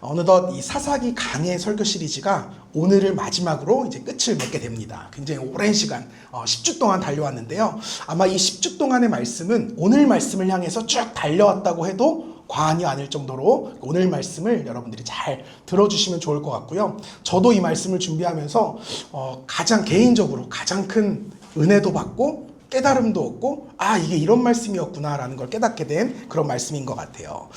어느덧 이 사사기 강해 설교 시리즈가 오늘을 마지막으로 이제 끝을 맺게 됩니다. 굉장히 오랜 시간, 10주 동안 달려왔는데요. 아마 이 10주 동안의 말씀은 오늘 말씀을 향해서 쭉 달려왔다고 해도 과언이 아닐 정도로 오늘 말씀을 여러분들이 잘 들어주시면 좋을 것 같고요. 저도 이 말씀을 준비하면서 가장 개인적으로 가장 큰 은혜도 받고 깨달음도 얻고 이게 이런 말씀이었구나 라는 걸 깨닫게 된 그런 말씀인 것 같아요.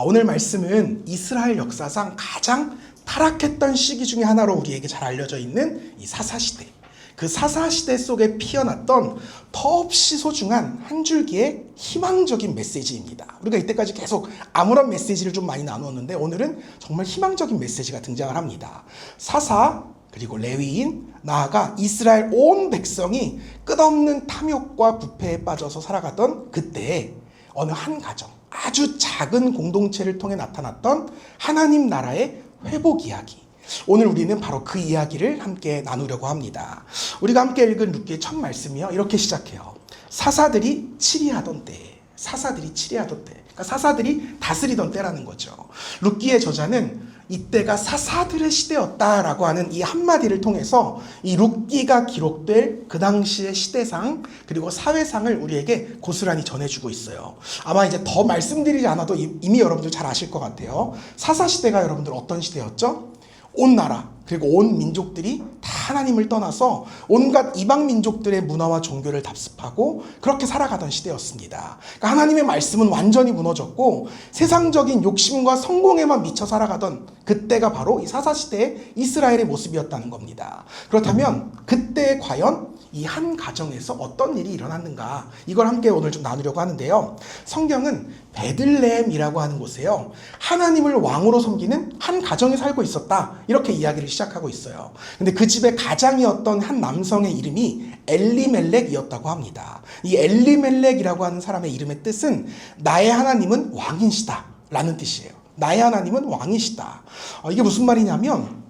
오늘 말씀은 이스라엘 역사상 가장 타락했던 시기 중에 하나로 우리에게 잘 알려져 있는 이 사사시대, 그 사사시대 속에 피어났던 더없이 소중한 한 줄기의 희망적인 메시지입니다. 우리가 이때까지 계속 아무런 메시지를 좀 많이 나누었는데 오늘은 정말 희망적인 메시지가 등장을 합니다. 사사, 그리고 레위인, 나아가 이스라엘 온 백성이 끝없는 탐욕과 부패에 빠져서 살아가던 그때에 어느 한 가정, 아주 작은 공동체를 통해 나타났던 하나님 나라의 회복 이야기. 오늘 우리는 바로 그 이야기를 함께 나누려고 합니다. 우리가 함께 읽은 룻기의 첫 말씀이요, 이렇게 시작해요. 사사들이 치리하던 때. 사사들이 치리하던 때. 그러니까 사사들이 다스리던 때라는 거죠. 룻기의 저자는 이때가 사사들의 시대였다라고 하는 이 한마디를 통해서 이 룻기가 기록될 그 당시의 시대상 그리고 사회상을 우리에게 고스란히 전해주고 있어요. 아마 이제 더 말씀드리지 않아도 이미 여러분들 잘 아실 것 같아요. 사사시대가 여러분들 어떤 시대였죠? 온 나라 그리고 온 민족들이 다 하나님을 떠나서 온갖 이방 민족들의 문화와 종교를 답습하고 그렇게 살아가던 시대였습니다. 그러니까 하나님의 말씀은 완전히 무너졌고 세상적인 욕심과 성공에만 미쳐 살아가던 그때가 바로 이 사사시대의 이스라엘의 모습이었다는 겁니다. 그렇다면 그때 과연 이 한 가정에서 어떤 일이 일어났는가, 이걸 함께 오늘 좀 나누려고 하는데요. 성경은 베들레헴이라고 하는 곳에요, 하나님을 왕으로 섬기는 한 가정이 살고 있었다, 이렇게 이야기를 시작하고 있어요. 근데 그 집의 가장이었던 한 남성의 이름이 엘리멜렉이었다고 합니다. 이 엘리멜렉이라고 하는 사람의 이름의 뜻은 나의 하나님은 왕이시다 라는 뜻이에요. 나의 하나님은 왕이시다. 이게 무슨 말이냐면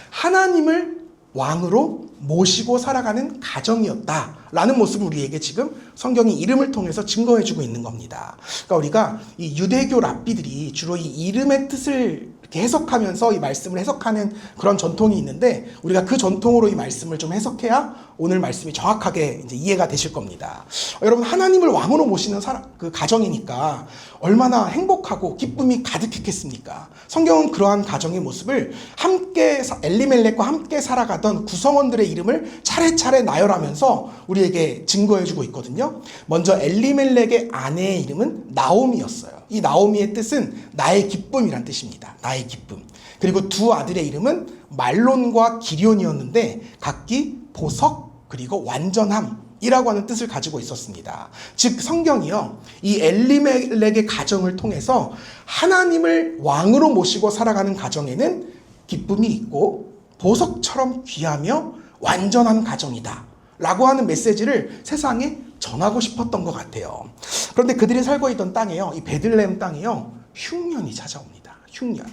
하나님을 왕으로 모시고 살아가는 가정이었다라는 모습을 우리에게 지금 성경이 이름을 통해서 증거해주고 있는 겁니다. 그러니까 우리가 이 유대교 랍비들이 주로 이 이름의 뜻을 이렇게 해석하면서 이 말씀을 해석하는 그런 전통이 있는데 우리가 그 전통으로 이 말씀을 좀 해석해야 오늘 말씀이 정확하게 이제 이해가 되실 겁니다. 여러분, 하나님을 왕으로 모시는 그 가정이니까 얼마나 행복하고 기쁨이 가득했겠습니까? 성경은 그러한 가정의 모습을 함께 엘리멜렉과 함께 살아가던 구성원들의 이름을 차례차례 나열하면서 우리에게 증거해주고 있거든요. 먼저 엘리멜렉의 아내의 이름은 나오미였어요. 이 나오미의 뜻은 나의 기쁨이란 뜻입니다. 나의 기쁨. 그리고 두 아들의 이름은 말론과 기럧이었는데 각기 보석 그리고 완전함이라고 하는 뜻을 가지고 있었습니다. 즉 성경이요, 이 엘리멜렉의 가정을 통해서 하나님을 왕으로 모시고 살아가는 가정에는 기쁨이 있고 보석처럼 귀하며 완전한 가정이다 라고 하는 메시지를 세상에 전하고 싶었던 것 같아요. 그런데 그들이 살고 있던 땅에요, 이 베들레헴 땅에요, 흉년이 찾아옵니다. 흉년.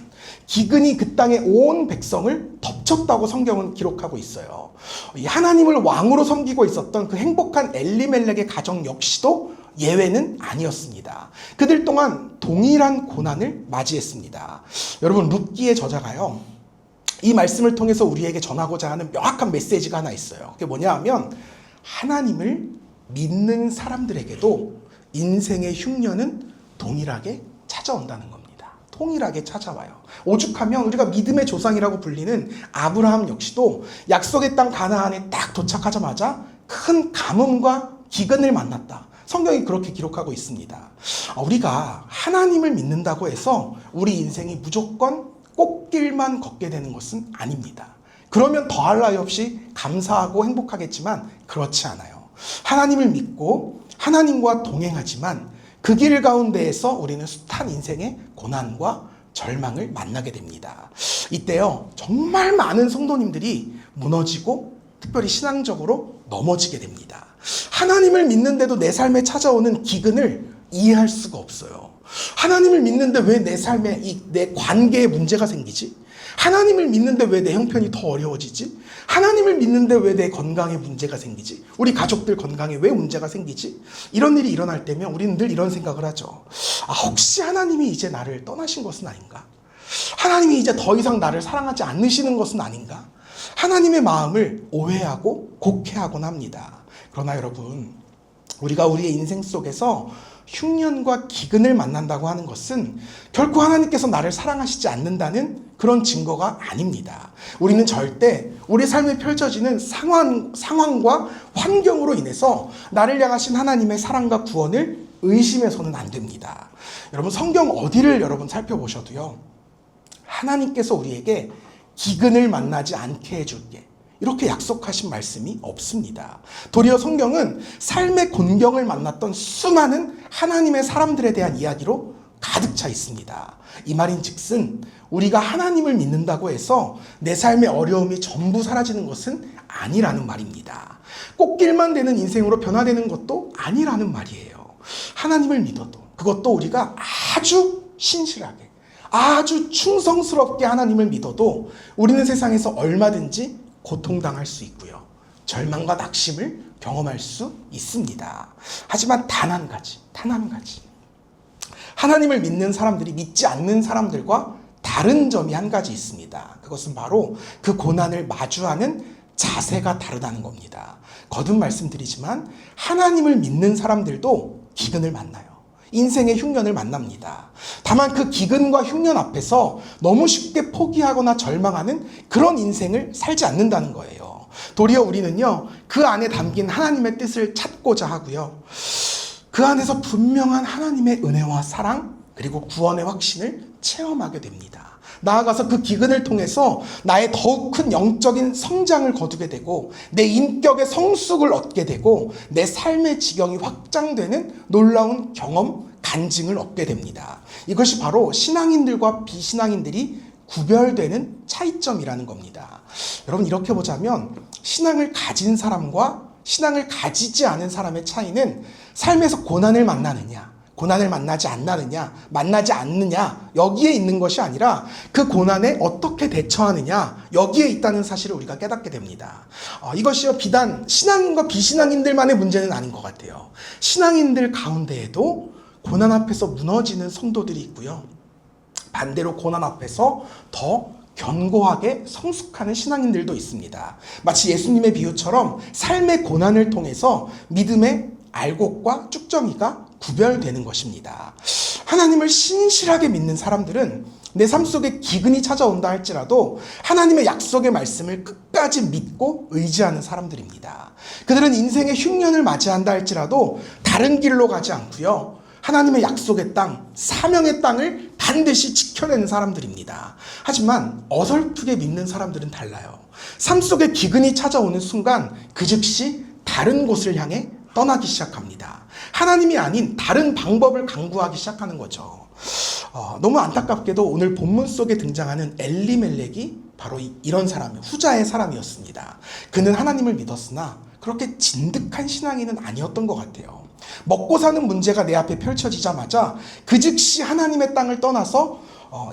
기근이 그 땅의 온 백성을 덮쳤다고 성경은 기록하고 있어요. 이 하나님을 왕으로 섬기고 있었던 그 행복한 엘리멜렉의 가정 역시도 예외는 아니었습니다. 그들 또한 동일한 고난을 맞이했습니다. 여러분, 룻기의 저자가요, 이 말씀을 통해서 우리에게 전하고자 하는 명확한 메시지가 하나 있어요. 그게 뭐냐 하면 하나님을 믿는 사람들에게도 인생의 흉년은 동일하게 찾아온다는 겁니다. 동일하게 찾아와요. 오죽하면 우리가 믿음의 조상이라고 불리는 아브라함 역시도 약속의 땅 가나안에 딱 도착하자마자 큰 가뭄과 기근을 만났다. 성경이 그렇게 기록하고 있습니다. 우리가 하나님을 믿는다고 해서 우리 인생이 무조건 꽃길만 걷게 되는 것은 아닙니다. 그러면 더할 나위 없이 감사하고 행복하겠지만 그렇지 않아요. 하나님을 믿고 하나님과 동행하지만 그 길 가운데에서 우리는 숱한 인생의 고난과 절망을 만나게 됩니다. 이때요, 정말 많은 성도님들이 무너지고 특별히 신앙적으로 넘어지게 됩니다. 하나님을 믿는데도 내 삶에 찾아오는 기근을 이해할 수가 없어요. 하나님을 믿는데 왜 내 삶에 내 관계에 문제가 생기지? 하나님을 믿는데 왜 내 형편이 더 어려워지지? 하나님을 믿는데 왜 내 건강에 문제가 생기지? 우리 가족들 건강에 왜 문제가 생기지? 이런 일이 일어날 때면 우리는 늘 이런 생각을 하죠. 혹시 하나님이 이제 나를 떠나신 것은 아닌가? 하나님이 이제 더 이상 나를 사랑하지 않으시는 것은 아닌가? 하나님의 마음을 오해하고 곡해하곤 합니다. 그러나 여러분, 우리가 우리의 인생 속에서 흉년과 기근을 만난다고 하는 것은 결코 하나님께서 나를 사랑하시지 않는다는 그런 증거가 아닙니다. 우리는 절대 우리 삶에 펼쳐지는 상황과 환경으로 인해서 나를 향하신 하나님의 사랑과 구원을 의심해서는 안 됩니다. 여러분, 성경 어디를 여러분 살펴보셔도요, 하나님께서 우리에게 기근을 만나지 않게 해줄게, 이렇게 약속하신 말씀이 없습니다. 도리어 성경은 삶의 곤경을 만났던 수많은 하나님의 사람들에 대한 이야기로 가득 차 있습니다. 이 말인즉슨 우리가 하나님을 믿는다고 해서 내 삶의 어려움이 전부 사라지는 것은 아니라는 말입니다. 꽃길만 되는 인생으로 변화되는 것도 아니라는 말이에요. 하나님을 믿어도, 그것도 우리가 아주 신실하게, 아주 충성스럽게 하나님을 믿어도 우리는 세상에서 얼마든지 고통당할 수 있고요, 절망과 낙심을 경험할 수 있습니다. 하지만 단 한 가지, 하나님을 믿는 사람들이 믿지 않는 사람들과 다른 점이 한 가지 있습니다. 그것은 바로 그 고난을 마주하는 자세가 다르다는 겁니다. 거듭 말씀드리지만 하나님을 믿는 사람들도 기근을 만나요. 인생의 흉년을 만납니다. 다만 그 기근과 흉년 앞에서 너무 쉽게 포기하거나 절망하는 그런 인생을 살지 않는다는 거예요. 도리어 우리는요, 그 안에 담긴 하나님의 뜻을 찾고자 하고요, 그 안에서 분명한 하나님의 은혜와 사랑, 그리고 구원의 확신을 체험하게 됩니다. 나아가서 그 기근을 통해서 나의 더욱 큰 영적인 성장을 거두게 되고, 내 인격의 성숙을 얻게 되고, 내 삶의 지경이 확장되는 놀라운 경험, 간증을 얻게 됩니다. 이것이 바로 신앙인들과 비신앙인들이 구별되는 차이점이라는 겁니다. 여러분, 이렇게 보자면 신앙을 가진 사람과 신앙을 가지지 않은 사람의 차이는 삶에서 고난을 만나느냐, 고난을 만나지 않느냐, 여기에 있는 것이 아니라 그 고난에 어떻게 대처하느냐, 여기에 있다는 사실을 우리가 깨닫게 됩니다. 이것이요, 비단 신앙인과 비신앙인들만의 문제는 아닌 것 같아요. 신앙인들 가운데에도 고난 앞에서 무너지는 성도들이 있고요, 반대로 고난 앞에서 더 견고하게 성숙하는 신앙인들도 있습니다. 마치 예수님의 비유처럼 삶의 고난을 통해서 믿음의 알곡과 쭉정이가 구별되는 것입니다. 하나님을 신실하게 믿는 사람들은 내 삶 속에 기근이 찾아온다 할지라도 하나님의 약속의 말씀을 끝까지 믿고 의지하는 사람들입니다. 그들은 인생의 흉년을 맞이한다 할지라도 다른 길로 가지 않고요, 하나님의 약속의 땅, 사명의 땅을 반드시 지켜내는 사람들입니다. 하지만 어설프게 믿는 사람들은 달라요. 삶 속에 기근이 찾아오는 순간 그 즉시 다른 곳을 향해 떠나기 시작합니다. 하나님이 아닌 다른 방법을 강구하기 시작하는 거죠. 너무 안타깝게도 오늘 본문 속에 등장하는 엘리멜렉이 바로 이런 사람이에요. 후자의 사람이었습니다. 그는 하나님을 믿었으나 그렇게 진득한 신앙인은 아니었던 것 같아요. 먹고 사는 문제가 내 앞에 펼쳐지자마자 그 즉시 하나님의 땅을 떠나서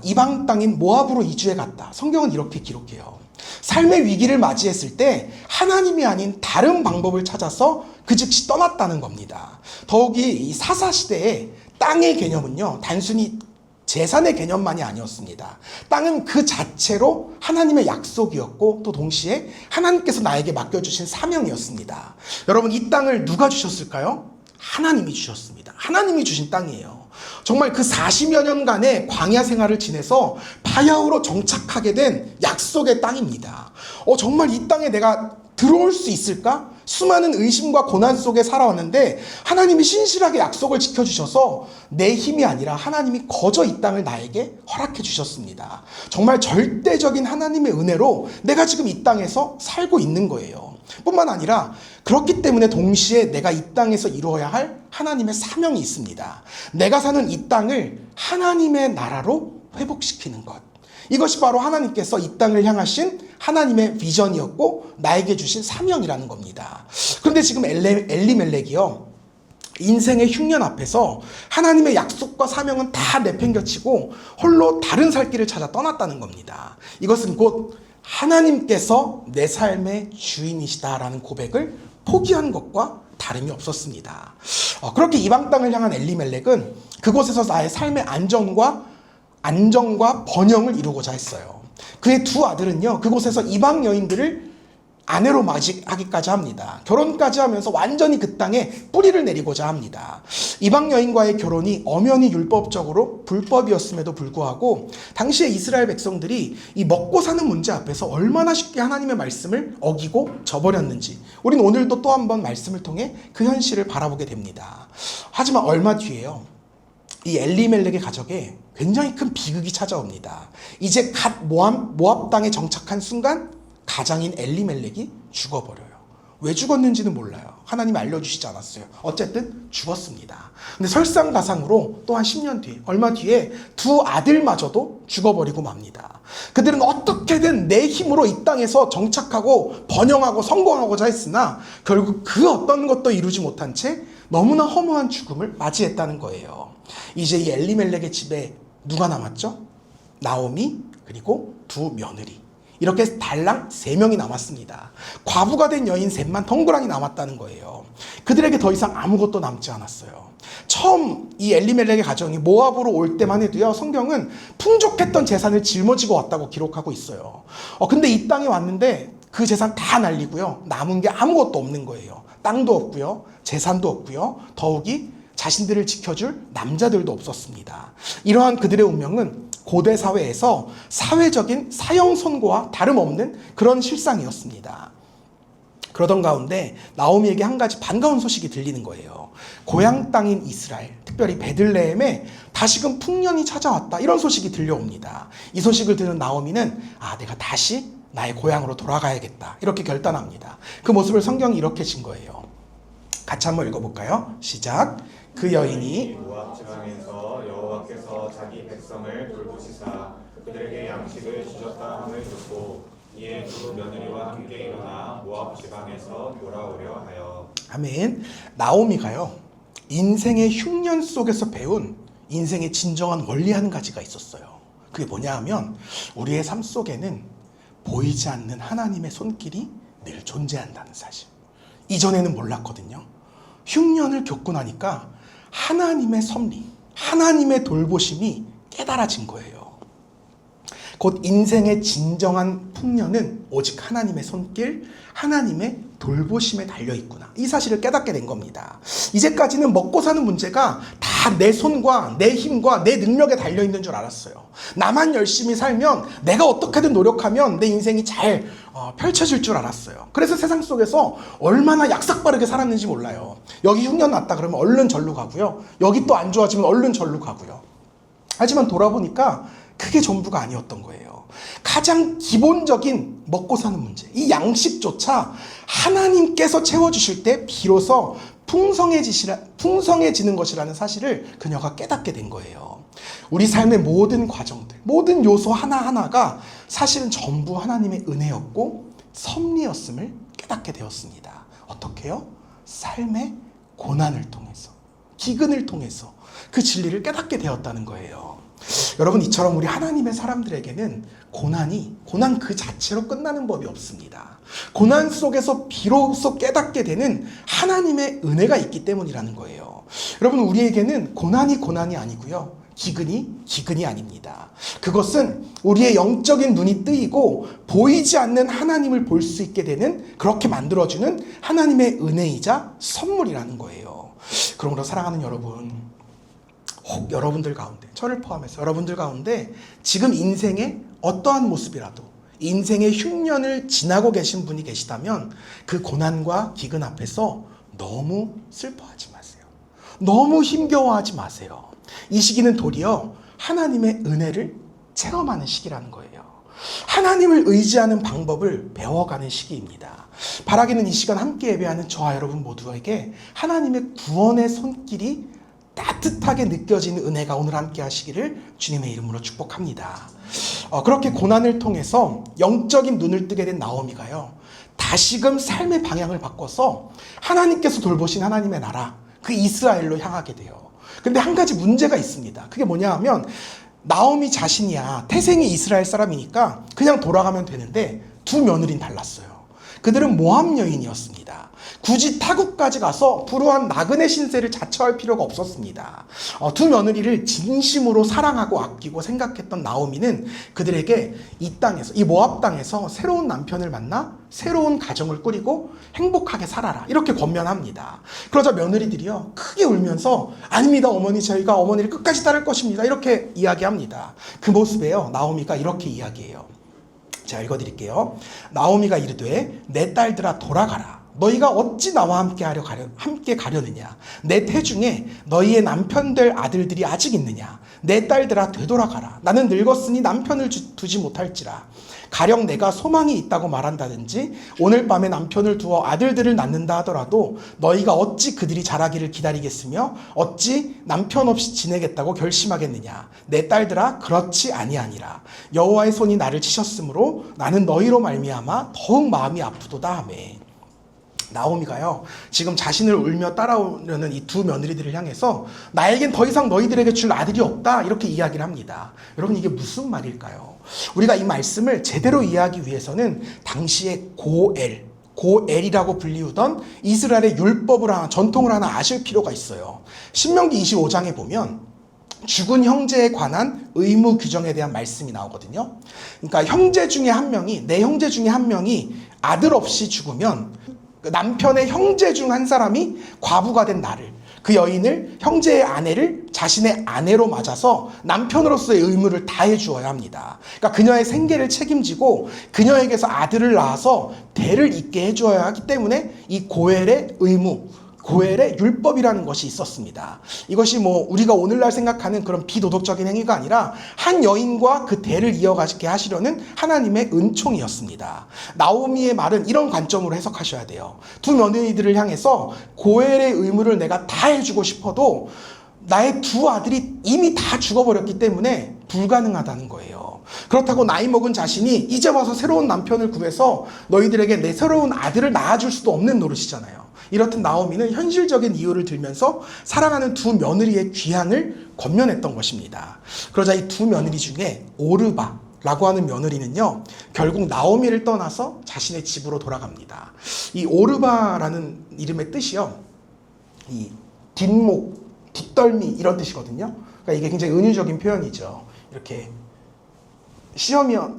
이방 땅인 모압으로 이주해 갔다. 성경은 이렇게 기록해요. 삶의 위기를 맞이했을 때 하나님이 아닌 다른 방법을 찾아서 그 즉시 떠났다는 겁니다. 더욱이 이 사사시대에 땅의 개념은요, 단순히 재산의 개념만이 아니었습니다. 땅은 그 자체로 하나님의 약속이었고 또 동시에 하나님께서 나에게 맡겨주신 사명이었습니다. 여러분, 이 땅을 누가 주셨을까요? 하나님이 주셨습니다. 하나님이 주신 땅이에요. 정말 그 40여 년간의 광야 생활을 지내서 바야흐로 정착하게 된 약속의 땅입니다. 정말 이 땅에 내가 들어올 수 있을까? 수많은 의심과 고난 속에 살아왔는데 하나님이 신실하게 약속을 지켜주셔서 내 힘이 아니라 하나님이 거저 이 땅을 나에게 허락해 주셨습니다. 정말 절대적인 하나님의 은혜로 내가 지금 이 땅에서 살고 있는 거예요. 뿐만 아니라 그렇기 때문에 동시에 내가 이 땅에서 이루어야 할 하나님의 사명이 있습니다. 내가 사는 이 땅을 하나님의 나라로 회복시키는 것. 이것이 바로 하나님께서 이 땅을 향하신 하나님의 비전이었고 나에게 주신 사명이라는 겁니다. 그런데 지금 엘리멜렉이요, 인생의 흉년 앞에서 하나님의 약속과 사명은 다 내팽겨치고 홀로 다른 살 길을 찾아 떠났다는 겁니다. 이것은 곧 하나님께서 내 삶의 주인이시다라는 고백을 포기한 것과 다름이 없었습니다. 그렇게 이방 땅을 향한 엘리멜렉은 그곳에서 나의 삶의 안정과 번영을 이루고자 했어요. 그의 두 아들은요, 그곳에서 이방 여인들을 아내로 맞이하기까지 합니다. 결혼까지 하면서 완전히 그 땅에 뿌리를 내리고자 합니다. 이방 여인과의 결혼이 엄연히 율법적으로 불법이었음에도 불구하고 당시에 이스라엘 백성들이 이 먹고 사는 문제 앞에서 얼마나 쉽게 하나님의 말씀을 어기고 저버렸는지 우리는 오늘도 또 한 번 말씀을 통해 그 현실을 바라보게 됩니다. 하지만 얼마 뒤에요, 이 엘리멜렉의 가족에 굉장히 큰 비극이 찾아옵니다. 이제 갓 모압 땅에 정착한 순간 가장인 엘리멜렉이 죽어버려요. 왜 죽었는지는 몰라요. 하나님이 알려주시지 않았어요. 어쨌든 죽었습니다. 근데 설상가상으로 또 한 10년 뒤에, 얼마 뒤에 두 아들마저도 죽어버리고 맙니다. 그들은 어떻게든 내 힘으로 이 땅에서 정착하고 번영하고 성공하고자 했으나 결국 그 어떤 것도 이루지 못한 채 너무나 허무한 죽음을 맞이했다는 거예요. 이제 이 엘리멜렉의 집에 누가 남았죠? 나오미, 그리고 두 며느리. 이렇게 달랑 3명이 남았습니다. 과부가 된 여인 셋만 덩그러니 남았다는 거예요. 그들에게 더 이상 아무것도 남지 않았어요. 처음 이 엘리멜렉의 가정이 모압으로 올 때만 해도요, 성경은 풍족했던 재산을 짊어지고 왔다고 기록하고 있어요. 근데 이 땅에 왔는데 그 재산 다 날리고요, 남은 게 아무것도 없는 거예요. 땅도 없고요, 재산도 없고요, 더욱이 자신들을 지켜줄 남자들도 없었습니다. 이러한 그들의 운명은 고대 사회에서 사회적인 사형선고와 다름없는 그런 실상이었습니다. 그러던 가운데 나오미에게 한 가지 반가운 소식이 들리는 거예요. 고향 땅인 이스라엘, 특별히 베들레헴에 다시금 풍년이 찾아왔다, 이런 소식이 들려옵니다. 이 소식을 들은 나오미는 내가 다시 나의 고향으로 돌아가야겠다, 이렇게 결단합니다. 그 모습을 성경이 이렇게 진 거예요. 같이 한번 읽어볼까요? 시작. 그 여인이 모압 지방에서 여호와께서 자기 백성을 돌보시사 그들에게 양식을 주셨다 함을 듣고 이에 두 며느리와 함께 일어나 모압 지방에서 돌아오려 하여. 아멘. 나오미가요, 인생의 흉년 속에서 배운 인생의 진정한 원리 한 가지가 있었어요. 그게 뭐냐 하면 우리의 삶 속에는 보이지 않는 하나님의 손길이 늘 존재한다는 사실. 이전에는 몰랐거든요. 흉년을 겪고 나니까 하나님의 섭리, 하나님의 돌보심이 깨달아진 거예요. 곧 인생의 진정한 풍년은 오직 하나님의 손길, 하나님의 돌보심에 달려있구나, 이 사실을 깨닫게 된 겁니다. 이제까지는 먹고 사는 문제가 다 내 손과 내 힘과 내 능력에 달려있는 줄 알았어요. 나만 열심히 살면, 내가 어떻게든 노력하면 내 인생이 잘 펼쳐질 줄 알았어요. 그래서 세상 속에서 얼마나 약삭빠르게 살았는지 몰라요. 여기 흉년 났다 그러면 얼른 절로 가고요, 여기 또 안 좋아지면 얼른 절로 가고요. 하지만 돌아보니까 그게 전부가 아니었던 거예요. 가장 기본적인 먹고 사는 문제, 이 양식조차 하나님께서 채워주실 때 비로소 풍성해지는 것이라는 사실을 그녀가 깨닫게 된 거예요. 우리 삶의 모든 과정들, 모든 요소 하나하나가 사실은 전부 하나님의 은혜였고 섭리였음을 깨닫게 되었습니다. 어떻게요? 삶의 고난을 통해서, 기근을 통해서 그 진리를 깨닫게 되었다는 거예요. 여러분, 이처럼 우리 하나님의 사람들에게는 고난 그 자체로 끝나는 법이 없습니다. 고난 속에서 비로소 깨닫게 되는 하나님의 은혜가 있기 때문이라는 거예요. 여러분, 우리에게는 고난이 아니고요, 기근이 아닙니다. 그것은 우리의 영적인 눈이 뜨이고 보이지 않는 하나님을 볼 수 있게 되는, 그렇게 만들어주는 하나님의 은혜이자 선물이라는 거예요. 그러므로 사랑하는 여러분, 혹 여러분들 가운데, 저를 포함해서 여러분들 가운데 지금 인생의 어떠한 모습이라도 인생의 흉년을 지나고 계신 분이 계시다면 그 고난과 기근 앞에서 너무 슬퍼하지 마세요. 너무 힘겨워하지 마세요. 이 시기는 도리어 하나님의 은혜를 체험하는 시기라는 거예요. 하나님을 의지하는 방법을 배워가는 시기입니다. 바라기는 이 시간 함께 예배하는 저와 여러분 모두에게 하나님의 구원의 손길이 따뜻하게 느껴지는 은혜가 오늘 함께 하시기를 주님의 이름으로 축복합니다. 그렇게 고난을 통해서 영적인 눈을 뜨게 된 나오미가요, 다시금 삶의 방향을 바꿔서 하나님께서 돌보신 하나님의 나라, 그 이스라엘로 향하게 돼요. 근데 한 가지 문제가 있습니다. 그게 뭐냐 하면 나오미 자신이야 태생이 이스라엘 사람이니까 그냥 돌아가면 되는데 두 며느리는 달랐어요. 그들은 모압 여인이었습니다. 굳이 타국까지 가서 불우한 나그네 신세를 자처할 필요가 없었습니다. 두 며느리를 진심으로 사랑하고 아끼고 생각했던 나오미는 그들에게 이 땅에서, 이 모압 땅에서 새로운 남편을 만나 새로운 가정을 꾸리고 행복하게 살아라, 이렇게 권면합니다. 그러자 며느리들이요 크게 울면서 아닙니다 어머니, 저희가 어머니를 끝까지 따를 것입니다, 이렇게 이야기합니다. 그 모습에요 나오미가 이렇게 이야기해요. 제가 읽어드릴게요. 나오미가 이르되 내 딸들아 돌아가라. 너희가 어찌 나와 함께 가려느냐. 내 태중에 너희의 남편 될 아들들이 아직 있느냐. 내 딸들아 되돌아가라. 나는 늙었으니 남편을 두지 못할지라. 가령 내가 소망이 있다고 말한다든지 오늘 밤에 남편을 두어 아들들을 낳는다 하더라도 너희가 어찌 그들이 자라기를 기다리겠으며 어찌 남편 없이 지내겠다고 결심하겠느냐. 내 딸들아 그렇지 아니하니라. 여호와의 손이 나를 치셨으므로 나는 너희로 말미암아 더욱 마음이 아프도다 하며. 나오미가요 지금 자신을 울며 따라오려는 이 두 며느리들을 향해서 나에겐 더 이상 너희들에게 줄 아들이 없다, 이렇게 이야기를 합니다. 여러분 이게 무슨 말일까요? 우리가 이 말씀을 제대로 이해하기 위해서는 당시의 고엘이라고 불리우던 이스라엘의 율법을 하나, 전통을 하나 아실 필요가 있어요. 신명기 25장에 보면 죽은 형제에 관한 의무 규정에 대한 말씀이 나오거든요. 그러니까 형제 중에 한 명이, 내 형제 중에 한 명이 아들 없이 죽으면 남편의 형제 중 한 사람이 과부가 된 나를, 그 여인을, 형제의 아내를 자신의 아내로 맞아서 남편으로서의 의무를 다해 주어야 합니다. 그러니까 그녀의 생계를 책임지고 그녀에게서 아들을 낳아서 대를 잇게 해주어야 하기 때문에 이 고엘의 의무, 고엘의 율법이라는 것이 있었습니다. 이것이 우리가 오늘날 생각하는 그런 비도덕적인 행위가 아니라 한 여인과 그 대를 이어가게 하시려는 하나님의 은총이었습니다. 나오미의 말은 이런 관점으로 해석하셔야 돼요. 두 며느리들을 향해서 고엘의 의무를 내가 다 해주고 싶어도 나의 두 아들이 이미 다 죽어버렸기 때문에 불가능하다는 거예요. 그렇다고 나이 먹은 자신이 이제 와서 새로운 남편을 구해서 너희들에게 내 새로운 아들을 낳아줄 수도 없는 노릇이잖아요. 이렇듯 나오미는 현실적인 이유를 들면서 사랑하는 두 며느리의 귀향을 권면했던 것입니다. 그러자 이 두 며느리 중에 오르바라고 하는 며느리는요 결국 나오미를 떠나서 자신의 집으로 돌아갑니다. 이 오르바라는 이름의 뜻이요 이 뒷목, 뒷덜미 이런 뜻이거든요. 그러니까 이게 굉장히 은유적인 표현이죠. 이렇게 시어머니에게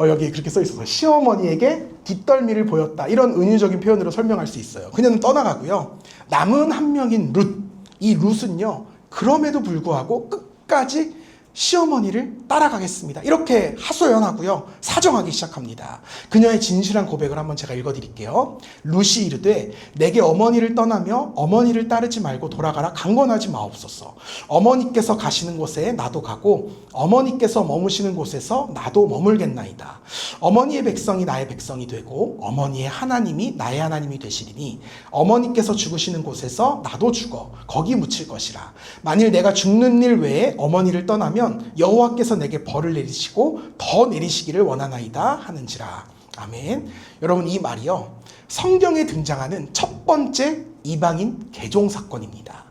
여기 그렇게 써 있어서 시어머니에게 뒷덜미를 보였다, 이런 은유적인 표현으로 설명할 수 있어요. 그녀는 떠나가고요. 남은 한 명인 룻, 이 룻은요 그럼에도 불구하고 끝까지 시어머니를 따라가겠습니다, 이렇게 하소연하고요 사정하기 시작합니다. 그녀의 진실한 고백을 한번 제가 읽어드릴게요. 룻이 이르되 내게 어머니를 떠나며 어머니를 따르지 말고 돌아가라 강권하지 마옵소서. 어머니께서 가시는 곳에 나도 가고 어머니께서 머무시는 곳에서 나도 머물겠나이다. 어머니의 백성이 나의 백성이 되고 어머니의 하나님이 나의 하나님이 되시리니 어머니께서 죽으시는 곳에서 나도 죽어 거기 묻힐 것이라. 만일 내가 죽는 일 외에 어머니를 떠나면 여호와께서 내게 벌을 내리시고 더 내리시기를 원하나이다 하는지라. 아멘. 여러분 이 말이요 성경에 등장하는 첫 번째 이방인 개종 사건입니다.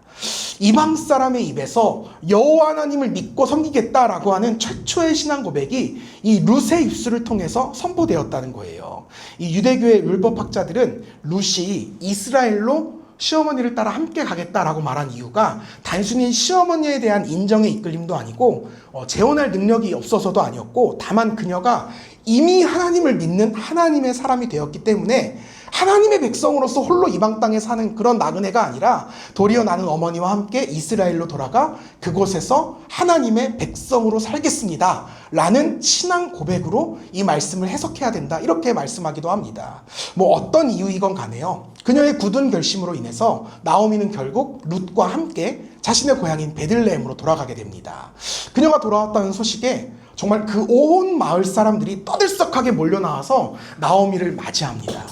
이방 사람의 입에서 여호와 하나님을 믿고 섬기겠다라고 하는 최초의 신앙 고백이 이 룻의 입술을 통해서 선포되었다는 거예요. 이 유대교의 율법학자들은 룻이 이스라엘로 시어머니를 따라 함께 가겠다라고 말한 이유가 단순히 시어머니에 대한 인정의 이끌림도 아니고 재혼할 능력이 없어서도 아니었고, 다만 그녀가 이미 하나님을 믿는 하나님의 사람이 되었기 때문에 하나님의 백성으로서 홀로 이방 땅에 사는 그런 나그네가 아니라 도리어 나는 어머니와 함께 이스라엘로 돌아가 그곳에서 하나님의 백성으로 살겠습니다 라는 신앙 고백으로 이 말씀을 해석해야 된다, 이렇게 말씀하기도 합니다. 어떤 이유이건 간에요 그녀의 굳은 결심으로 인해서 나오미는 결국 룻과 함께 자신의 고향인 베들레헴으로 돌아가게 됩니다. 그녀가 돌아왔다는 소식에 정말 그 온 마을 사람들이 떠들썩하게 몰려나와서 나오미를 맞이합니다.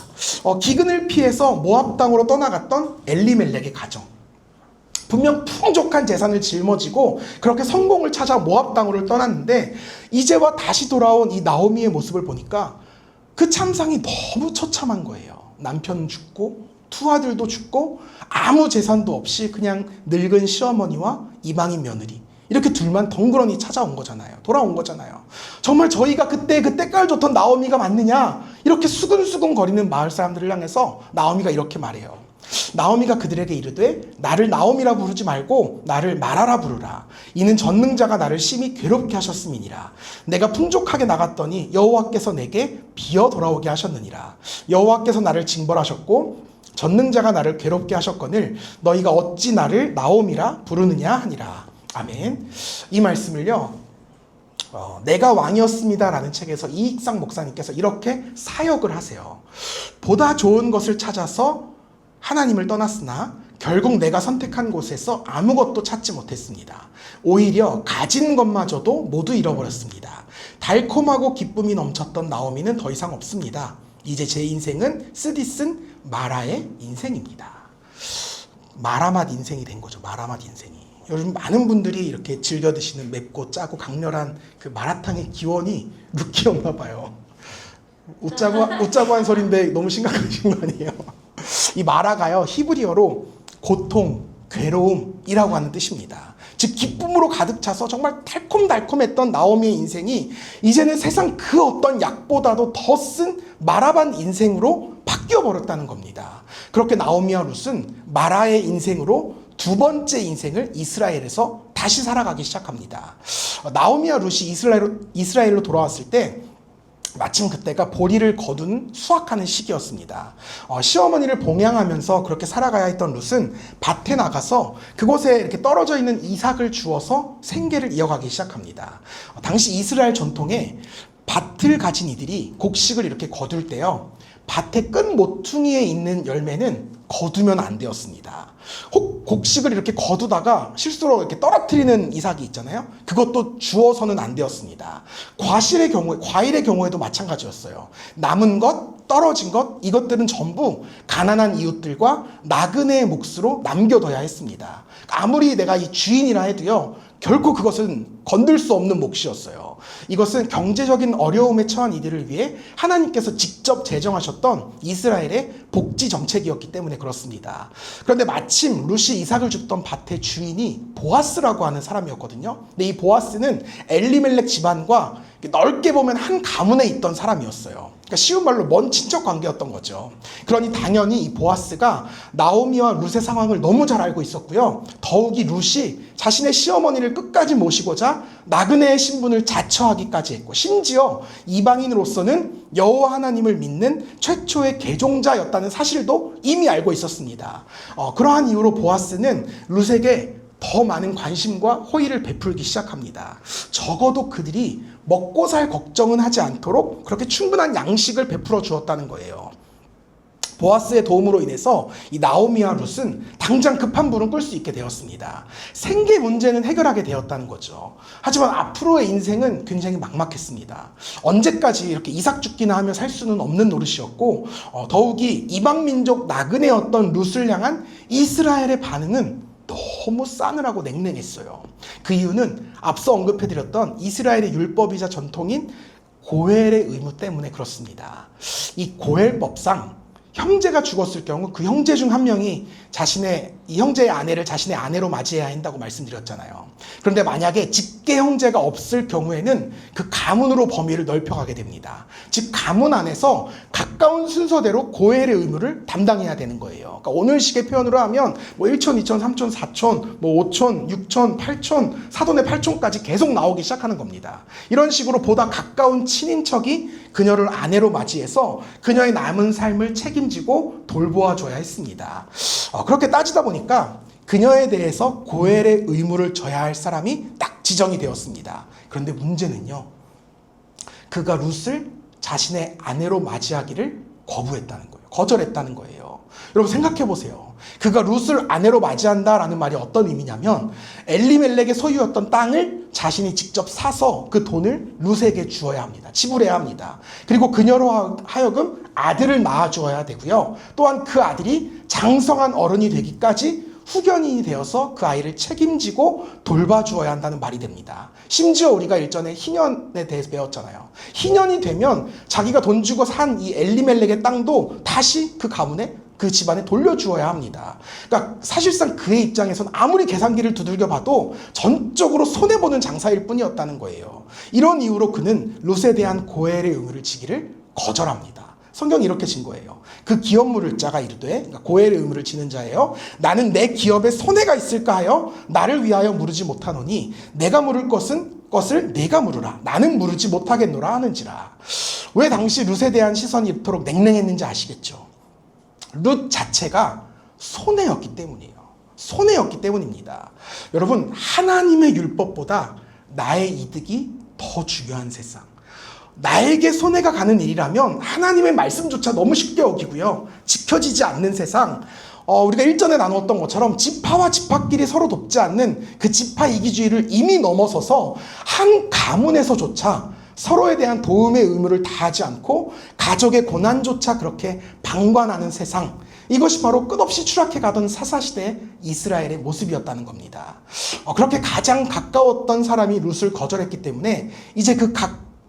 기근을 피해서 모압 땅으로 떠나갔던 엘리멜렉의 가정, 분명 풍족한 재산을 짊어지고 그렇게 성공을 찾아 모압 땅으로 떠났는데 이제와 다시 돌아온 이 나오미의 모습을 보니까 그 참상이 너무 처참한 거예요. 남편 죽고 두 아들도 죽고 아무 재산도 없이 그냥 늙은 시어머니와 이방인 며느리, 이렇게 둘만 덩그러니 찾아온 거잖아요. 돌아온 거잖아요. 정말 저희가 그때 그 때깔 좋던 나오미가 맞느냐? 이렇게 수근수근 거리는 마을 사람들을 향해서 나오미가 이렇게 말해요. 나오미가 그들에게 이르되 나를 나오미라 부르지 말고 나를 마라라 부르라. 이는 전능자가 나를 심히 괴롭게 하셨음이니라. 내가 풍족하게 나갔더니 여호와께서 내게 비어 돌아오게 하셨느니라. 여호와께서 나를 징벌하셨고 전능자가 나를 괴롭게 하셨거늘 너희가 어찌 나를 나오미라 부르느냐 하니라. 아멘. 이 말씀을요, 내가 왕이었습니다 라는 책에서 이익상 목사님께서 이렇게 사역을 하세요. 보다 좋은 것을 찾아서 하나님을 떠났으나 결국 내가 선택한 곳에서 아무것도 찾지 못했습니다. 오히려 가진 것마저도 모두 잃어버렸습니다. 달콤하고 기쁨이 넘쳤던 나오미는 더 이상 없습니다. 이제 제 인생은 쓰디쓴 마라의 인생입니다. 마라맛 인생이 된 거죠. 마라맛 인생이. 요즘 많은 분들이 이렇게 즐겨 드시는 맵고 짜고 강렬한 그 마라탕의 기원이 루키였나 봐요. 웃자고 한 소리인데 너무 심각하신 거 아니에요? 이 마라가요, 히브리어로 고통, 괴로움이라고 하는 뜻입니다. 즉 기쁨으로 가득 차서 정말 달콤달콤했던 나오미의 인생이 이제는 세상 그 어떤 약보다도 더 쓴 마라반 인생으로 바뀌어 버렸다는 겁니다. 그렇게 나오미와 룻은 마라의 인생으로 두 번째 인생을 이스라엘에서 다시 살아가기 시작합니다. 나오미와 룻이 이스라엘로 돌아왔을 때 마침 그때가 보리를 거둔 수확하는 시기였습니다. 시어머니를 봉양하면서 그렇게 살아가야 했던 룻은 밭에 나가서 그곳에 이렇게 떨어져 있는 이삭을 주워서 생계를 이어가기 시작합니다. 당시 이스라엘 전통에 밭을 가진 이들이 곡식을 이렇게 거둘 때요, 밭의 끝 모퉁이에 있는 열매는 거두면 안 되었습니다. 혹 곡식을 이렇게 거두다가 실수로 이렇게 떨어뜨리는 이삭이 있잖아요. 그것도 주워서는 안 되었습니다. 과일의 경우에도 마찬가지였어요. 남은 것, 떨어진 것, 이것들은 전부 가난한 이웃들과 나그네의 몫으로 남겨둬야 했습니다. 아무리 내가 이 주인이라 해도요, 결코 그것은 건들 수 없는 몫이었어요. 이것은 경제적인 어려움에 처한 이들을 위해 하나님께서 직접 제정하셨던 이스라엘의 복지 정책이었기 때문에 그렇습니다. 그런데 마침 룻이 이삭을 줍던 밭의 주인이 보아스라고 하는 사람이었거든요. 근데 이 보아스는 엘리멜렉 집안과 넓게 보면 한 가문에 있던 사람이었어요. 그러니까 쉬운 말로 먼 친척 관계였던 거죠. 그러니 당연히 이 보아스가 나오미와 룻의 상황을 너무 잘 알고 있었고요. 더욱이 룻이 자신의 시어머니를 끝까지 모시고자 나그네의 신분을 자처하기까지 했고, 심지어 이방인으로서는 여호와 하나님을 믿는 최초의 개종자였다는 사실도 이미 알고 있었습니다. 그러한 이유로 보아스는 룻에게 더 많은 관심과 호의를 베풀기 시작합니다. 적어도 그들이 먹고 살 걱정은 하지 않도록 그렇게 충분한 양식을 베풀어 주었다는 거예요. 보아스의 도움으로 인해서 이 나오미와 룻은 당장 급한 불은 끌 수 있게 되었습니다. 생계 문제는 해결하게 되었다는 거죠. 하지만 앞으로의 인생은 굉장히 막막했습니다. 언제까지 이렇게 이삭 죽기나 하며 살 수는 없는 노릇이었고, 더욱이 이방민족 나그네였던 룻을 향한 이스라엘의 반응은 너무 싸늘하고 냉랭했어요. 그 이유는 앞서 언급해드렸던 이스라엘의 율법이자 전통인 고헬의 의무 때문에 그렇습니다. 이 고헬법상 형제가 죽었을 경우 그 형제 중 한 명이 이 형제의 아내를 자신의 아내로 맞이해야 한다고 말씀드렸잖아요. 그런데 만약에 직계 형제가 없을 경우에는 그 가문으로 범위를 넓혀가게 됩니다. 즉 가문 안에서 가까운 순서대로 고헬의 의무를 담당해야 되는 거예요. 그러니까 오늘식의 표현으로 하면 뭐 1촌, 2촌, 3촌, 4촌, 뭐 5촌, 6촌, 8촌, 사돈의 8촌까지 계속 나오기 시작하는 겁니다. 이런 식으로 보다 가까운 친인척이 그녀를 아내로 맞이해서 그녀의 남은 삶을 책임지고 돌보아줘야 했습니다. 그렇게 따지다 보니까 그녀에 대해서 고헬의 의무를 져야 할 사람이 딱 지정이 되었습니다. 그런데 문제는요, 그가 룻을 자신의 아내로 맞이하기를 거부했다는 거예요. 거절했다는 거예요. 여러분 생각해 보세요. 그가 룻을 아내로 맞이한다라는 말이 어떤 의미냐면, 엘리멜렉의 소유였던 땅을 자신이 직접 사서 그 돈을 룻에게 주어야 합니다. 지불해야 합니다. 그리고 그녀로 하여금 아들을 낳아 주어야 되고요. 또한 그 아들이 장성한 어른이 되기까지 후견인이 되어서 그 아이를 책임지고 돌봐주어야 한다는 말이 됩니다. 심지어 우리가 일전에 희년에 대해서 배웠잖아요. 희년이 되면 자기가 돈 주고 산 이 엘리멜렉의 땅도 다시 그 가문에 그 집안에 돌려주어야 합니다. 그러니까 사실상 그의 입장에서는 아무리 계산기를 두들겨 봐도 전적으로 손해보는 장사일 뿐이었다는 거예요. 이런 이유로 그는 룻에 대한 고엘의 의무를 지기를 거절합니다. 성경이 이렇게 진 거예요. 그 기업 물을 자가 이르되, 그러니까 고엘의 의무를 지는 자예요. 나는 내 기업에 손해가 있을까 하여 나를 위하여 물으지 못하노니 내가 물을 것을 내가 물으라. 나는 물으지 못하겠노라 하는지라. 왜 당시 룻에 대한 시선이 이토록 냉랭했는지 아시겠죠? 룻 자체가 손해였기 때문이에요. 손해였기 때문입니다. 여러분, 하나님의 율법보다 나의 이득이 더 중요한 세상. 나에게 손해가 가는 일이라면 하나님의 말씀조차 너무 쉽게 어기고요. 지켜지지 않는 세상. 우리가 일전에 나누었던 것처럼 지파와 지파끼리 서로 돕지 않는 그 지파 이기주의를 이미 넘어서서 한 가문에서조차 서로에 대한 도움의 의무를 다하지 않고 가족의 고난조차 그렇게 방관하는 세상, 이것이 바로 끝없이 추락해 가던 사사시대 이스라엘의 모습이었다는 겁니다. 그렇게 가장 가까웠던 사람이 룻을 거절했기 때문에 이제 그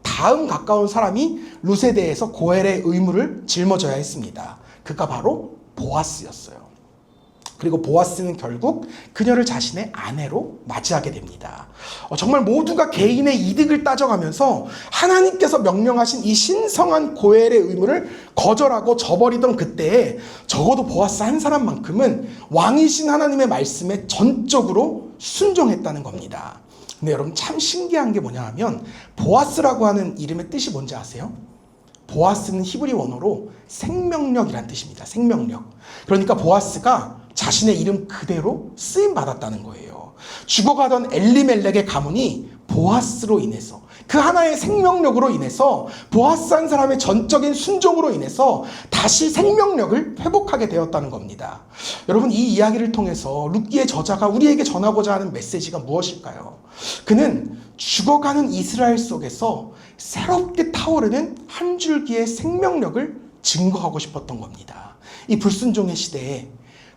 다음 가까운 사람이 룻에 대해서 고엘의 의무를 짊어져야 했습니다. 그가 바로 보아스였어요. 그리고 보아스는 결국 그녀를 자신의 아내로 맞이하게 됩니다. 정말 모두가 개인의 이득을 따져가면서 하나님께서 명령하신 이 신성한 고엘의 의무를 거절하고 저버리던 그때에 적어도 보아스 한 사람만큼은 왕이신 하나님의 말씀에 전적으로 순종했다는 겁니다. 근데 여러분, 참 신기한 게 뭐냐 하면 보아스라고 하는 이름의 뜻이 뭔지 아세요? 보아스는 히브리 원어로 생명력이란 뜻입니다. 생명력. 그러니까 보아스가 자신의 이름 그대로 쓰임받았다는 거예요. 죽어가던 엘리멜렉의 가문이 보아스로 인해서, 그 하나의 생명력으로 인해서, 보아스 한 사람의 전적인 순종으로 인해서 다시 생명력을 회복하게 되었다는 겁니다. 여러분, 이 이야기를 통해서 룻기의 저자가 우리에게 전하고자 하는 메시지가 무엇일까요? 그는 죽어가는 이스라엘 속에서 새롭게 타오르는 한 줄기의 생명력을 증거하고 싶었던 겁니다. 이 불순종의 시대에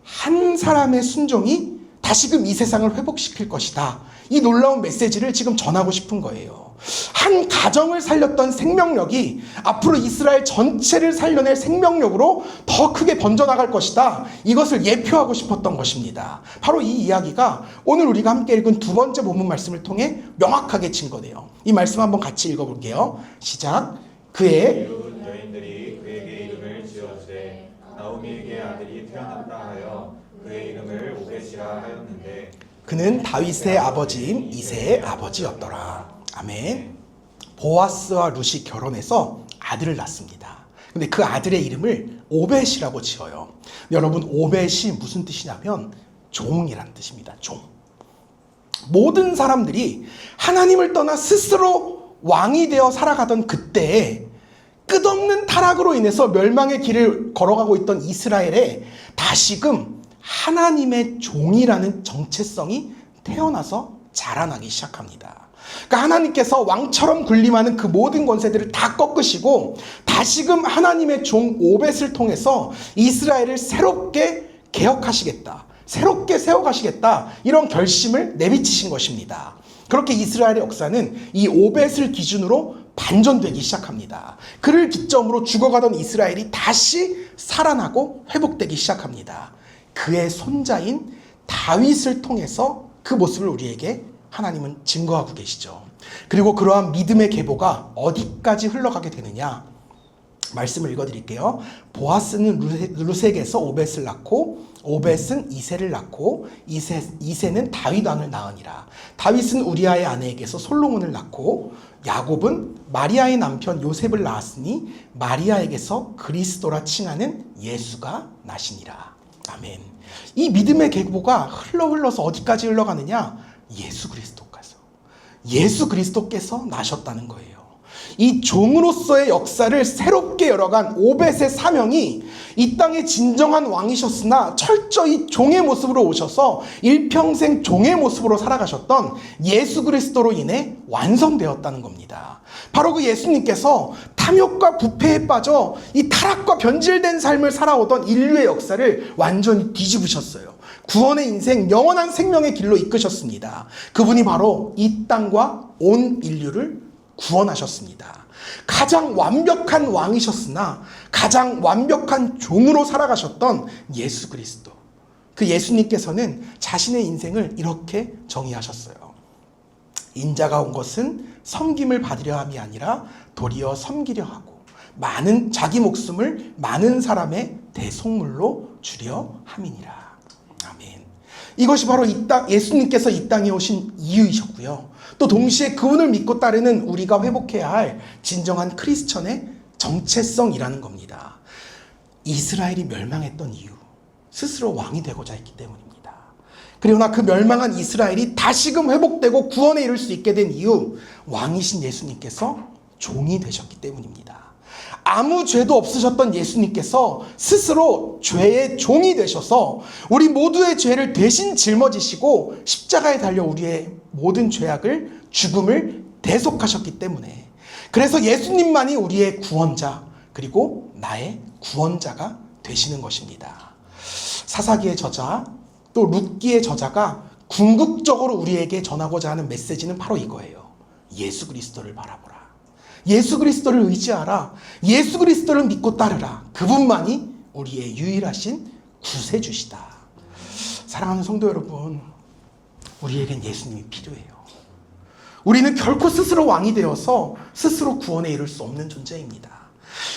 한 사람의 순종이 다시금 이 세상을 회복시킬 것이다. 이 놀라운 메시지를 지금 전하고 싶은 거예요. 한 가정을 살렸던 생명력이 앞으로 이스라엘 전체를 살려낼 생명력으로 더 크게 번져나갈 것이다. 이것을 예표하고 싶었던 것입니다. 바로 이 이야기가 오늘 우리가 함께 읽은 두 번째 본문 말씀을 통해 명확하게 증거돼요. 이 말씀 한번 같이 읽어볼게요. 시작. 그의 여인들이 그에게 이름을 지어주되 나오미에게 아들이 태어났다 하여 그의 이름을 오벳이라 하였는데 그는 다윗의 아버지인 이새의 아버지였더라. 아멘. 보아스와 룻이 결혼해서 아들을 낳습니다. 근데 그 아들의 이름을 오벳이라고 지어요. 여러분, 오벳이 무슨 뜻이냐면 종이란 뜻입니다. 종. 모든 사람들이 하나님을 떠나 스스로 왕이 되어 살아가던 그때에 끝없는 타락으로 인해서 멸망의 길을 걸어가고 있던 이스라엘에 다시금 하나님의 종이라는 정체성이 태어나서 자라나기 시작합니다. 그러니까 하나님께서 왕처럼 군림하는 그 모든 권세들을 다 꺾으시고 다시금 하나님의 종 오벳을 통해서 이스라엘을 새롭게 개혁하시겠다, 새롭게 세워가시겠다, 이런 결심을 내비치신 것입니다. 그렇게 이스라엘의 역사는 이 오벳을 기준으로 반전되기 시작합니다. 그를 기점으로 죽어가던 이스라엘이 다시 살아나고 회복되기 시작합니다. 그의 손자인 다윗을 통해서 그 모습을 우리에게 하나님은 증거하고 계시죠. 그리고 그러한 믿음의 계보가 어디까지 흘러가게 되느냐? 말씀을 읽어드릴게요. 보아스는 룻에게서 오벳을 낳고 오벳은 이새를 낳고 이새는 다윗 왕을 낳으니라. 다윗은 우리아의 아내에게서 솔로몬을 낳고 야곱은 마리아의 남편 요셉을 낳았으니 마리아에게서 그리스도라 칭하는 예수가 나시니라. 아멘. 이 믿음의 계보가 흘러서 어디까지 흘러가느냐? 예수 그리스도께서 나셨다는 거예요. 이 종으로서의 역사를 새롭게 열어간 오벳의 사명이 이 땅의 진정한 왕이셨으나 철저히 종의 모습으로 오셔서 일평생 종의 모습으로 살아가셨던 예수 그리스도로 인해 완성되었다는 겁니다. 바로 그 예수님께서 탐욕과 부패에 빠져 이 타락과 변질된 삶을 살아오던 인류의 역사를 완전히 뒤집으셨어요. 구원의 인생, 영원한 생명의 길로 이끄셨습니다. 그분이 바로 이 땅과 온 인류를 구원하셨습니다. 가장 완벽한 왕이셨으나 가장 완벽한 종으로 살아가셨던 예수 그리스도. 그 예수님께서는 자신의 인생을 이렇게 정의하셨어요. 인자가 온 것은 섬김을 받으려 함이 아니라 도리어 섬기려 하고 자기 목숨을 많은 사람의 대속물로 주려 함이니라. 아멘. 이것이 바로 예수님께서 이 땅에 오신 이유이셨고요. 또 동시에 그분을 믿고 따르는 우리가 회복해야 할 진정한 크리스천의 정체성이라는 겁니다. 이스라엘이 멸망했던 이유, 스스로 왕이 되고자 했기 때문입니다. 그러나 그 멸망한 이스라엘이 다시금 회복되고 구원에 이를 수 있게 된 이유, 왕이신 예수님께서 종이 되셨기 때문입니다. 아무 죄도 없으셨던 예수님께서 스스로 죄의 종이 되셔서 우리 모두의 죄를 대신 짊어지시고 십자가에 달려 우리의 모든 죄악을, 죽음을 대속하셨기 때문에, 그래서 예수님만이 우리의 구원자, 그리고 나의 구원자가 되시는 것입니다. 사사기의 저자, 또 룻기의 저자가 궁극적으로 우리에게 전하고자 하는 메시지는 바로 이거예요. 예수 그리스도를 바라보라. 예수 그리스도를 의지하라. 예수 그리스도를 믿고 따르라. 그분만이 우리의 유일하신 구세주시다. 사랑하는 성도 여러분, 우리에겐 예수님이 필요해요. 우리는 결코 스스로 왕이 되어서 스스로 구원에 이를 수 없는 존재입니다.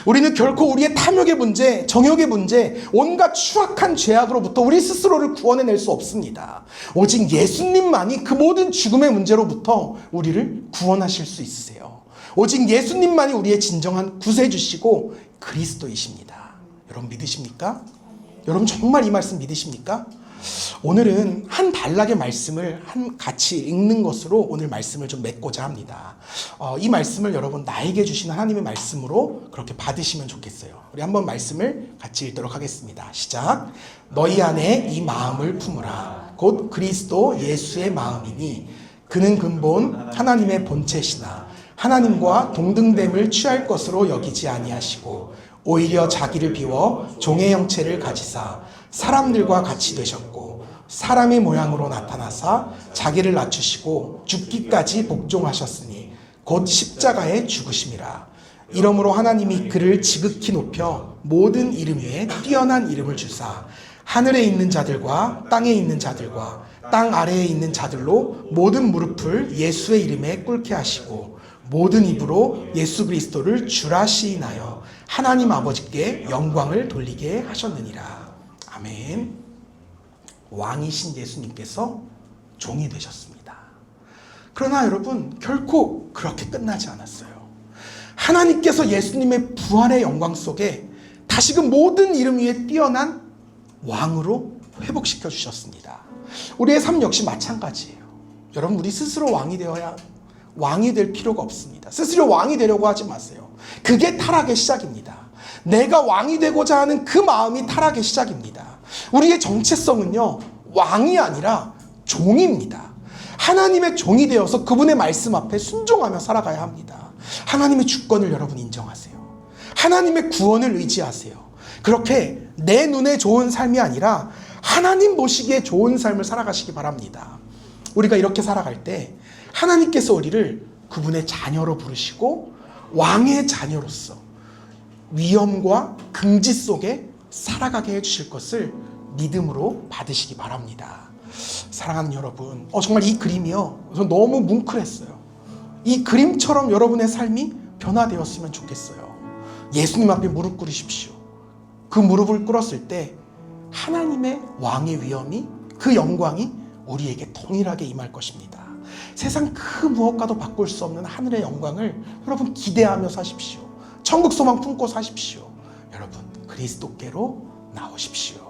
우리는 결코 우리의 탐욕의 문제, 정욕의 문제, 온갖 추악한 죄악으로부터 우리 스스로를 구원해낼 수 없습니다. 오직 예수님만이 그 모든 죽음의 문제로부터 우리를 구원하실 수 있으세요. 오직 예수님만이 우리의 진정한 구세주시고 그리스도이십니다. 여러분 믿으십니까? 여러분 정말 이 말씀 믿으십니까? 오늘은 한 단락의 말씀을 같이 읽는 것으로 오늘 말씀을 좀 맺고자 합니다. 이 말씀을 여러분 나에게 주신 하나님의 말씀으로 그렇게 받으시면 좋겠어요. 우리 한번 말씀을 같이 읽도록 하겠습니다. 시작. 너희 안에 이 마음을 품으라. 곧 그리스도 예수의 마음이니 그는 근본 하나님의 본체시나 하나님과 동등됨을 취할 것으로 여기지 아니하시고 오히려 자기를 비워 종의 형체를 가지사 사람들과 같이 되셨고 사람의 모양으로 나타나사 자기를 낮추시고 죽기까지 복종하셨으니 곧 십자가에 죽으심이라. 이러므로 하나님이 그를 지극히 높여 모든 이름 위에 뛰어난 이름을 주사 하늘에 있는 자들과 땅에 있는 자들과 땅 아래에 있는 자들로 모든 무릎을 예수의 이름에 꿇게 하시고 모든 입으로 예수 그리스도를 주라 시인하여 하나님 아버지께 영광을 돌리게 하셨느니라. 아멘. 왕이신 예수님께서 종이 되셨습니다. 그러나 여러분 결코 그렇게 끝나지 않았어요. 하나님께서 예수님의 부활의 영광 속에 다시금 모든 이름 위에 뛰어난 왕으로 회복시켜 주셨습니다. 우리의 삶 역시 마찬가지예요. 여러분 우리 스스로 왕이 되어야 왕이 될 필요가 없습니다. 스스로 왕이 되려고 하지 마세요. 그게 타락의 시작입니다. 내가 왕이 되고자 하는 그 마음이 타락의 시작입니다. 우리의 정체성은요, 왕이 아니라 종입니다. 하나님의 종이 되어서 그분의 말씀 앞에 순종하며 살아가야 합니다. 하나님의 주권을 여러분 인정하세요. 하나님의 구원을 의지하세요. 그렇게 내 눈에 좋은 삶이 아니라 하나님 보시기에 좋은 삶을 살아가시기 바랍니다. 우리가 이렇게 살아갈 때 하나님께서 우리를 그분의 자녀로 부르시고 왕의 자녀로서 위엄과 긍지 속에 살아가게 해주실 것을 믿음으로 받으시기 바랍니다. 사랑하는 여러분, 정말 이 그림이요, 전 너무 뭉클했어요. 이 그림처럼 여러분의 삶이 변화되었으면 좋겠어요. 예수님 앞에 무릎 꿇으십시오. 그 무릎을 꿇었을 때 하나님의 왕의 위엄이, 그 영광이 우리에게 동일하게 임할 것입니다. 세상 그 무엇과도 바꿀 수 없는 하늘의 영광을 여러분 기대하며 사십시오. 천국 소망 품고 사십시오. 여러분 그리스도께로 나오십시오.